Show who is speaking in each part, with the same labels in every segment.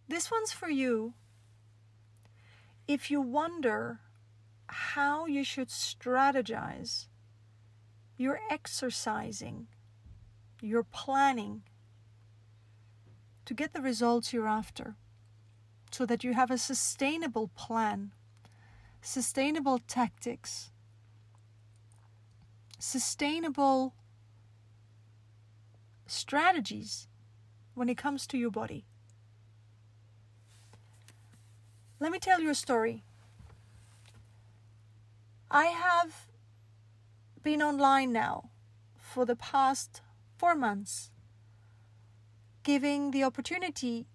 Speaker 1: This one's for you if you wonder how you should strategize your exercising, your planning to get the results you're after, so that you have a sustainable plan, sustainable tactics, sustainable strategies when it comes to your body. Let me tell you a story. I have been online now for the past 4 months, giving the opportunity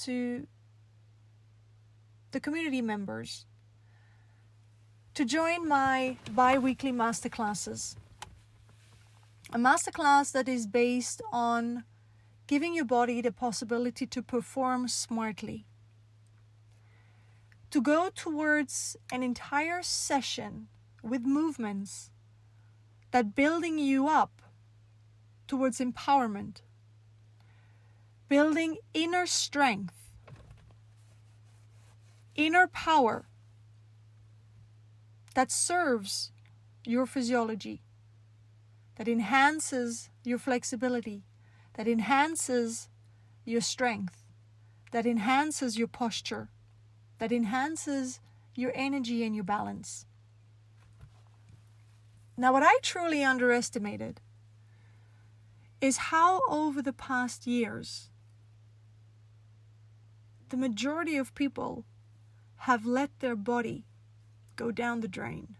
Speaker 1: to the community members to join my bi-weekly masterclasses. A masterclass that is based on giving your body the possibility to perform smartly, to go towards an entire session with movements that building you up towards empowerment, building inner strength, inner power that serves your physiology, that enhances your flexibility, that enhances your strength, that enhances your posture, that enhances your energy and your balance. Now, what I truly underestimated is how over the past years, the majority of people have let their body go down the drain.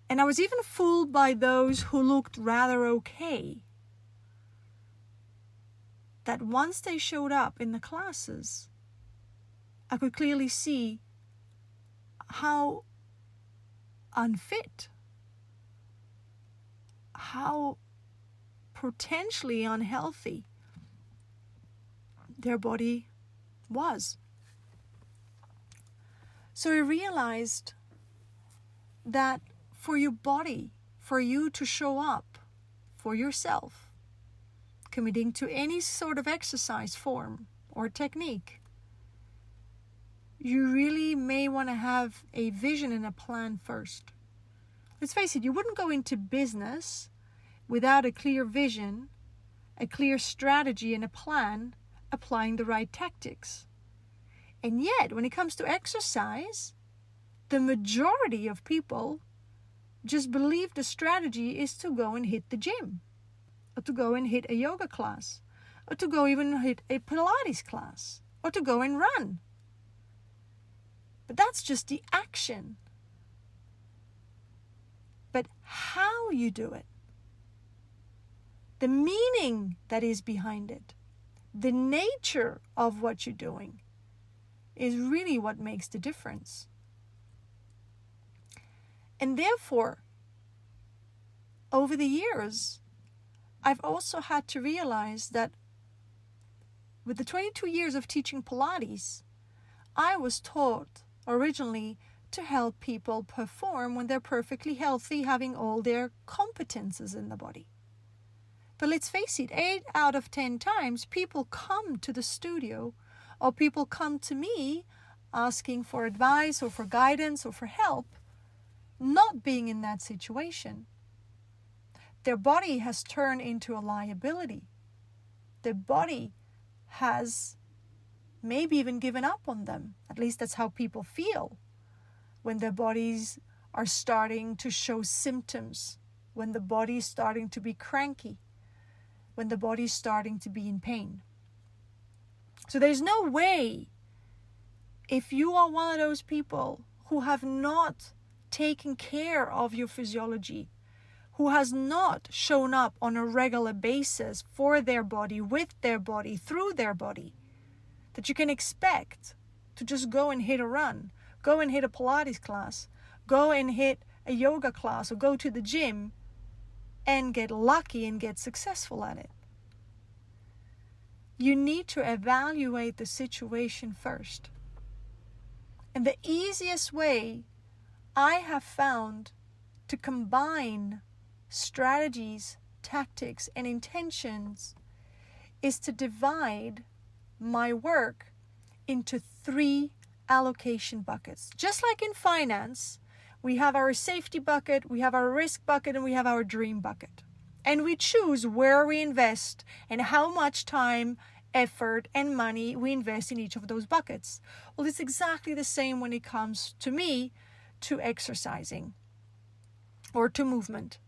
Speaker 1: And I was even fooled by those who looked rather okay, that once they showed up in the classes, I could clearly see how unfit, how potentially unhealthy their body was. So I realized that for your body, for you to show up for yourself, committing to any sort of exercise form or technique, you really may want to have a vision and a plan first. Let's face it, you wouldn't go into business without a clear vision, a clear strategy and a plan, applying the right tactics. And yet, when it comes to exercise, the majority of people just believe the strategy is to go and hit the gym, or to go and hit a yoga class, or to go even hit a Pilates class, or to go and run. But that's just the action. But how you do it, the meaning that is behind it, the nature of what you're doing is really what makes the difference. And therefore, over the years, I've also had to realize that with the 22 years of teaching Pilates, I was taught originally to help people perform when they're perfectly healthy, having all their competences in the body. But let's face it, 8 out of 10 times people come to the studio, or people come to me asking for advice or for guidance or for help, not being in that situation. Their body has turned into a liability. Their body has maybe even given up on them. At least that's how people feel when their bodies are starting to show symptoms, when the body is starting to be cranky, when the body is starting to be in pain. So there's no way, if you are one of those people who have not taken care of your physiology, who has not shown up on a regular basis for their body, with their body, through their body, that you can expect to just go and hit a run, go and hit a Pilates class, go and hit a yoga class, or go to the gym and get lucky and get successful at it. You need to evaluate the situation first. And the easiest way I have found to combine strategies, tactics, and intentions is to divide my work into 3 allocation buckets. Just like in finance, we have our safety bucket, we have our risk bucket, and we have our dream bucket. And we choose where we invest and how much time, effort, and money we invest in each of those buckets. Well, it's exactly the same when it comes to me, to exercising or to movement.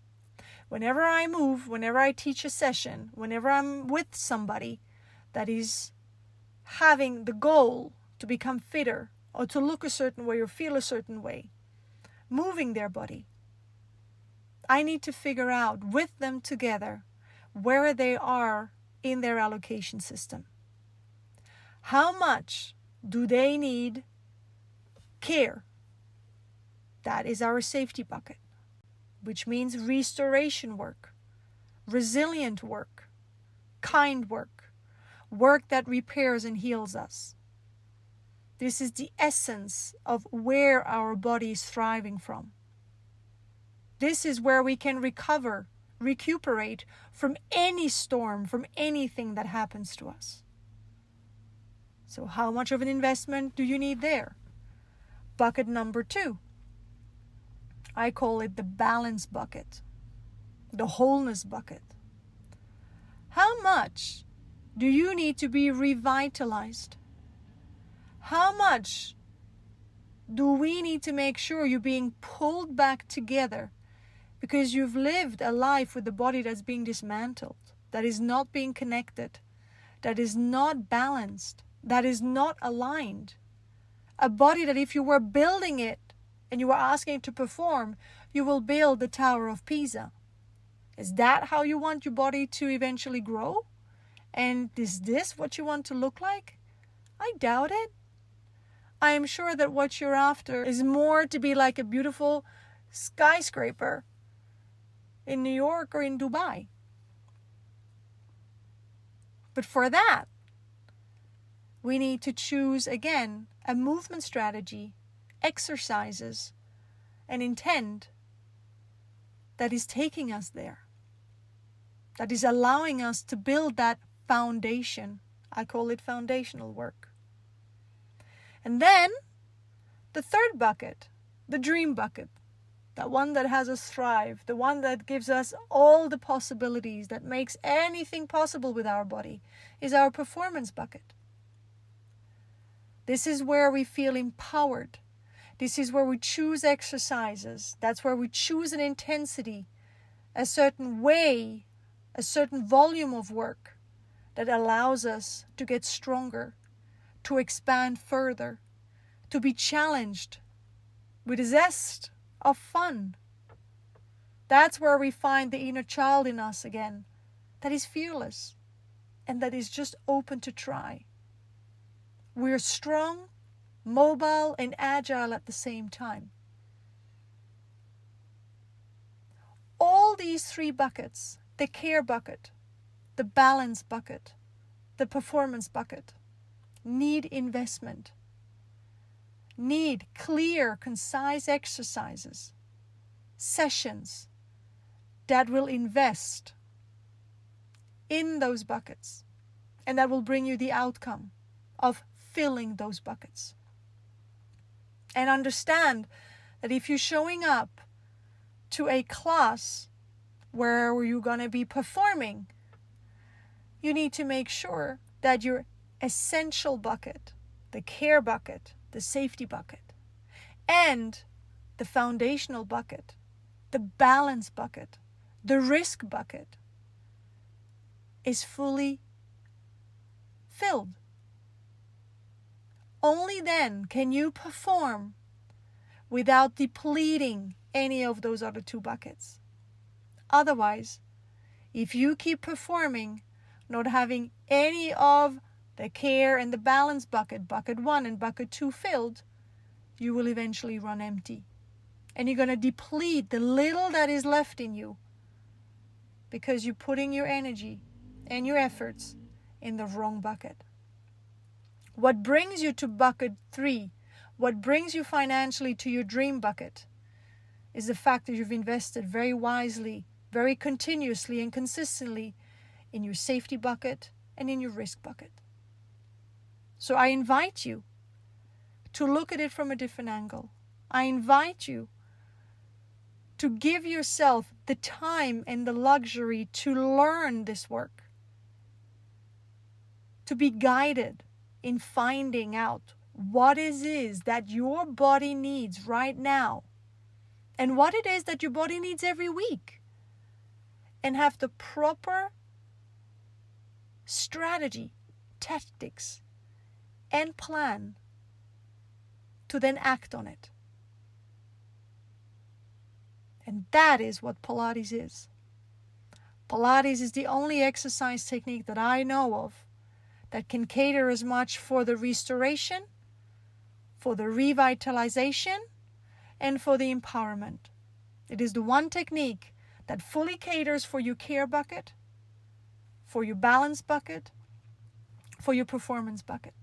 Speaker 1: Whenever I move, whenever I teach a session, whenever I'm with somebody that is having the goal to become fitter or to look a certain way or feel a certain way, moving their body, I need to figure out with them together where they are in their allocation system. How much do they need care? That is our safety bucket, which means restoration work, resilient work, kind work, work that repairs and heals us. This is the essence of where our body is thriving from. This is where we can recuperate from any storm, from anything that happens to us. So how much of an investment do you need there? Bucket number 2. I call it the balance bucket, the wholeness bucket. How much do you need to be revitalized? How much do we need to make sure you're being pulled back together because you've lived a life with a body that's being dismantled, that is not being connected, that is not balanced, that is not aligned? A body that if you were building it and you were asking it to perform, you will build the Tower of Pisa. Is that how you want your body to eventually grow? And is this what you want to look like? I doubt it. I am sure that what you're after is more to be like a beautiful skyscraper in New York or in Dubai. But for that, we need to choose again a movement strategy, exercises, and intent that is taking us there, that is allowing us to build that foundation. I call it foundational work. And then the third bucket, the dream bucket, that one that has us thrive, the one that gives us all the possibilities, that makes anything possible with our body, is our performance bucket. This is where we feel empowered. This is where we choose exercises. That's where we choose an intensity, a certain way, a certain volume of work that allows us to get stronger, to expand further, to be challenged with a zest of fun. That's where we find the inner child in us again, that is fearless and that is just open to try. We're strong, mobile, and agile at the same time. All these 3 buckets, the care bucket, the balance bucket, the performance bucket, need investment, need clear, concise exercises, sessions that will invest in those buckets and that will bring you the outcome of filling those buckets. And understand that if you're showing up to a class where you're going to be performing, you need to make sure that your essential bucket, the care bucket, the safety bucket, and the foundational bucket, the balance bucket, the risk bucket is fully filled. Only then can you perform without depleting any of those other 2 buckets. Otherwise, if you keep performing, not having any of the care and the balance bucket, bucket 1 and bucket 2 filled, you will eventually run empty. And you're going to deplete the little that is left in you because you're putting your energy and your efforts in the wrong bucket. What brings you to bucket 3, what brings you financially to your dream bucket, is the fact that you've invested very wisely, very continuously and consistently in your safety bucket, and in your risk bucket. So I invite you to look at it from a different angle. I invite you to give yourself the time and the luxury to learn this work, to be guided in finding out what it is that your body needs right now and what it is that your body needs every week, and have the proper strategy, tactics, and plan to then act on it. And that is what Pilates is. Pilates is the only exercise technique that I know of that can cater as much for the restoration, for the revitalization, and for the empowerment. It is the one technique that fully caters for your care bucket, for your balance bucket, for your performance bucket.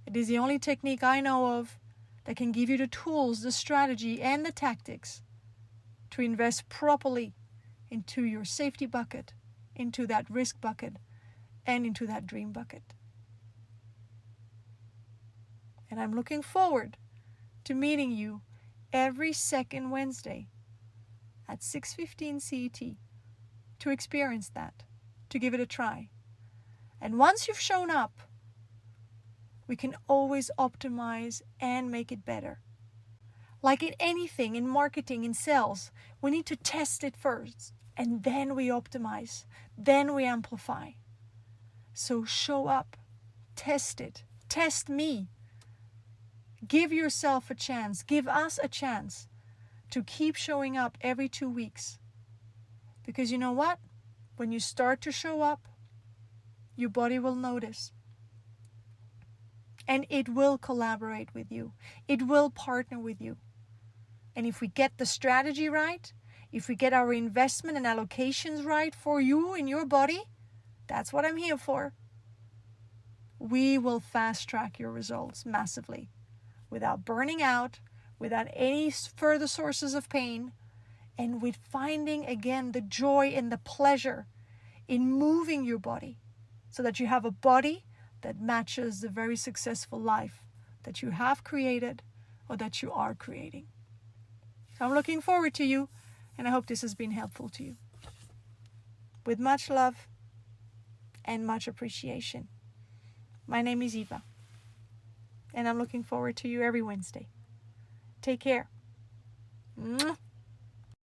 Speaker 1: It is the only technique I know of that can give you the tools, the strategy, and the tactics to invest properly into your safety bucket, into that risk bucket, and into that dream bucket. And I'm looking forward to meeting you every second Wednesday at 6:15 CET to experience that, to give it a try. And once you've shown up, we can always optimize and make it better. Like in anything, in marketing, in sales, we need to test it first, and then we optimize, then we amplify. So show up, test it, test me. Give yourself a chance, give us a chance to keep showing up every 2 weeks. Because you know what? When you start to show up, your body will notice. And it will collaborate with you. It will partner with you. And if we get the strategy right, if we get our investment and allocations right for you in your body, that's what I'm here for. We will fast track your results massively, without burning out, without any further sources of pain, and with finding again the joy and the pleasure in moving your body so that you have a body that matches the very successful life that you have created or that you are creating. So I'm looking forward to you, and I hope this has been helpful to you. With much love and much appreciation. My name is Eva, and I'm looking forward to you every Wednesday. Take care. Mwah.